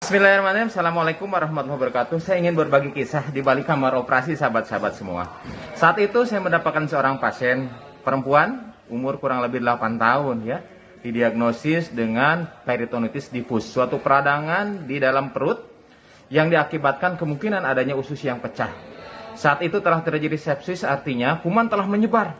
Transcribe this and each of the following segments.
Bismillahirrahmanirrahim. Assalamualaikum warahmatullahi wabarakatuh. Saya ingin berbagi kisah di balik kamar operasi sahabat-sahabat semua. Saat itu saya mendapatkan seorang pasien perempuan umur kurang lebih 8 tahun ya. Didiagnosis dengan peritonitis difus, suatu peradangan di dalam perut yang diakibatkan kemungkinan adanya usus yang pecah. Saat itu telah terjadi sepsis, artinya kuman telah menyebar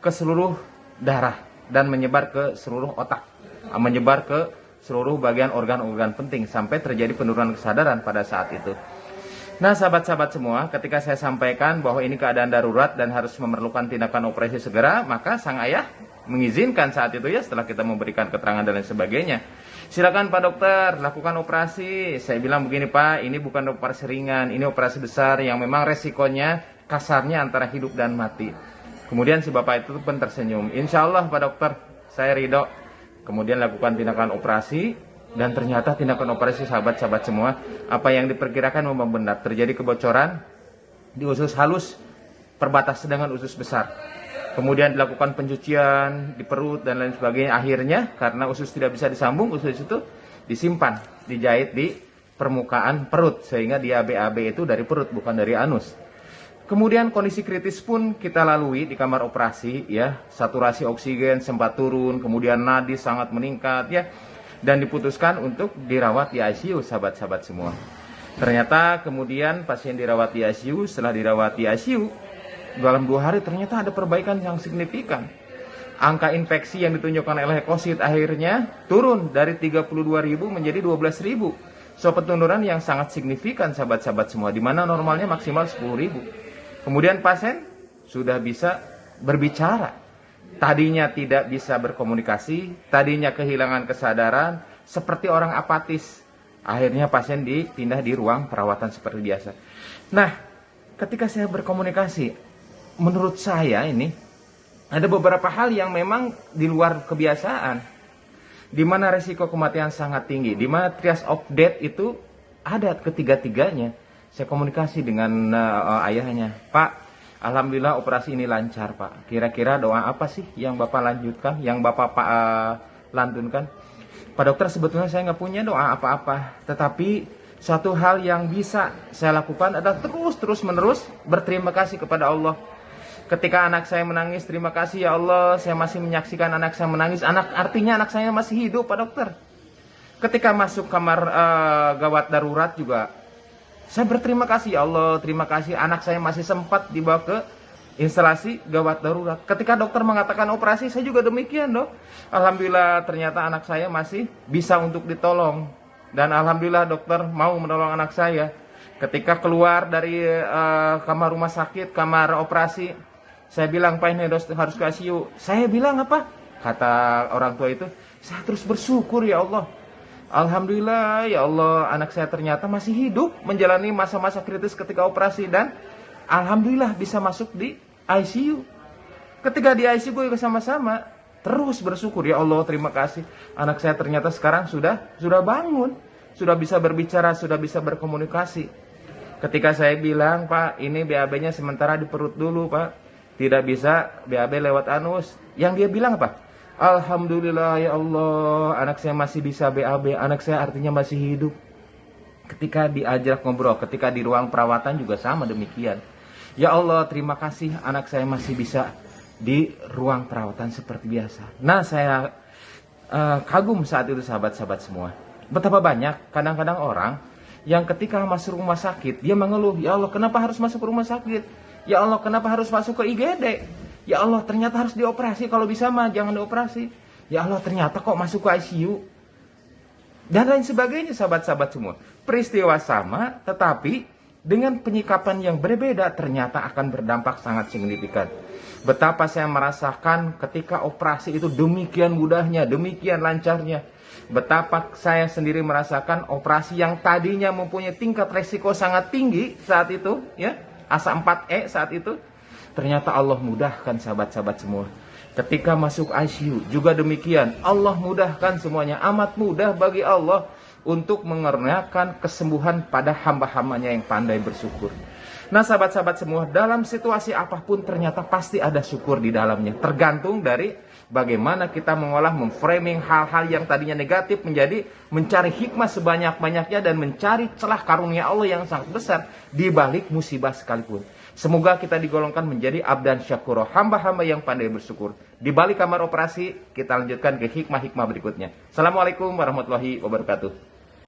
ke seluruh darah dan menyebar ke seluruh otak, menyebar ke seluruh bagian organ-organ penting sampai terjadi penurunan kesadaran pada saat itu. Nah, sahabat-sahabat semua, ketika saya sampaikan bahwa ini keadaan darurat dan harus memerlukan tindakan operasi segera, maka sang ayah mengizinkan saat itu ya, setelah kita memberikan keterangan dan lain sebagainya. Silakan Pak Dokter, lakukan operasi. Saya bilang begini Pak, ini bukan operasi ringan, ini operasi besar yang memang resikonya kasarnya antara hidup dan mati. Kemudian si bapak itu pun tersenyum. Insya Allah Pak Dokter, saya ridho. Kemudian lakukan tindakan operasi, dan ternyata tindakan operasi sahabat-sahabat semua, apa yang diperkirakan memang benar. Terjadi kebocoran di usus halus perbatas dengan usus besar. Kemudian dilakukan pencucian di perut dan lain sebagainya. Akhirnya karena usus tidak bisa disambung, usus itu disimpan, dijahit di permukaan perut, sehingga dia BAB itu dari perut bukan dari anus. Kemudian kondisi kritis pun kita lalui di kamar operasi ya, saturasi oksigen sempat turun, kemudian nadi sangat meningkat ya, dan diputuskan untuk dirawat di ICU sahabat-sahabat semua. Ternyata kemudian pasien dirawat di ICU, setelah dirawat di ICU dalam 2 hari ternyata ada perbaikan yang signifikan. Angka infeksi yang ditunjukkan oleh leukosit akhirnya turun dari 32.000 menjadi 12.000. So penurunan yang sangat signifikan sahabat-sahabat semua, di mana normalnya maksimal 10.000. Kemudian pasien sudah bisa berbicara. Tadinya tidak bisa berkomunikasi, tadinya kehilangan kesadaran, seperti orang apatis. Akhirnya pasien dipindah di ruang perawatan seperti biasa. Nah, ketika saya berkomunikasi, menurut saya ini ada beberapa hal yang memang di luar kebiasaan, di mana resiko kematian sangat tinggi, di mana triage of death itu ada ketiga-tiganya. Saya komunikasi dengan ayahnya, Pak, alhamdulillah operasi ini lancar Pak. Kira-kira doa apa sih yang Bapak lanjutkan, yang Bapak lantunkan? Pak Dokter, sebetulnya saya nggak punya doa apa-apa, tetapi suatu hal yang bisa saya lakukan adalah terus menerus berterima kasih kepada Allah. Ketika anak saya menangis, terima kasih ya Allah, saya masih menyaksikan anak saya menangis. Artinya anak saya masih hidup Pak Dokter. Ketika masuk kamar gawat darurat juga, saya berterima kasih ya Allah, terima kasih anak saya masih sempat dibawa ke instalasi gawat darurat. Ketika dokter mengatakan operasi, saya juga demikian dok. Alhamdulillah ternyata anak saya masih bisa untuk ditolong. Dan alhamdulillah dokter mau menolong anak saya. Ketika keluar dari kamar rumah sakit, kamar operasi, saya bilang, Pak ini harus ke ICU. Saya bilang apa? Kata orang tua itu, saya terus bersyukur ya Allah. Alhamdulillah ya Allah, anak saya ternyata masih hidup menjalani masa-masa kritis ketika operasi, dan alhamdulillah bisa masuk di ICU. Ketika di ICU gue sama-sama terus bersyukur ya Allah, terima kasih. Anak saya ternyata sekarang sudah bangun, sudah bisa berbicara, sudah bisa berkomunikasi. Ketika saya bilang, Pak, ini BAB-nya sementara di perut dulu, Pak. Tidak bisa BAB lewat anus. Yang dia bilang apa? Alhamdulillah ya Allah, anak saya masih bisa BAB, anak saya artinya masih hidup. Ketika diajak ngobrol, ketika di ruang perawatan juga sama demikian. Ya Allah, terima kasih anak saya masih bisa di ruang perawatan seperti biasa. Nah, saya kagum saat itu sahabat-sahabat semua. Betapa banyak kadang-kadang orang yang ketika masuk rumah sakit, dia mengeluh, ya Allah kenapa harus masuk rumah sakit? Ya Allah kenapa harus masuk ke IGD? Ya Allah ternyata harus dioperasi, kalau bisa mah jangan dioperasi. Ya Allah ternyata kok masuk ke ICU. Dan lain sebagainya sahabat-sahabat semua. Peristiwa sama tetapi dengan penyikapan yang berbeda ternyata akan berdampak sangat signifikan. Betapa saya merasakan ketika operasi itu demikian mudahnya, demikian lancarnya. Betapa saya sendiri merasakan operasi yang tadinya mempunyai tingkat resiko sangat tinggi saat itu, ya, asa 4E saat itu, ternyata Allah mudahkan sahabat-sahabat semua. Ketika masuk ICU juga demikian, Allah mudahkan semuanya. Amat mudah bagi Allah untuk mengernakan kesembuhan pada hamba-hambanya yang pandai bersyukur. Nah, sahabat-sahabat semua, dalam situasi apapun ternyata pasti ada syukur di dalamnya. Tergantung dari bagaimana kita mengolah, memframing hal-hal yang tadinya negatif menjadi mencari hikmah sebanyak-banyaknya dan mencari celah karunia Allah yang sangat besar di balik musibah sekalipun. Semoga kita digolongkan menjadi abdan syakuro, hamba-hamba yang pandai bersyukur. Di balik kamar operasi, kita lanjutkan ke hikmah-hikmah berikutnya. Assalamualaikum warahmatullahi wabarakatuh.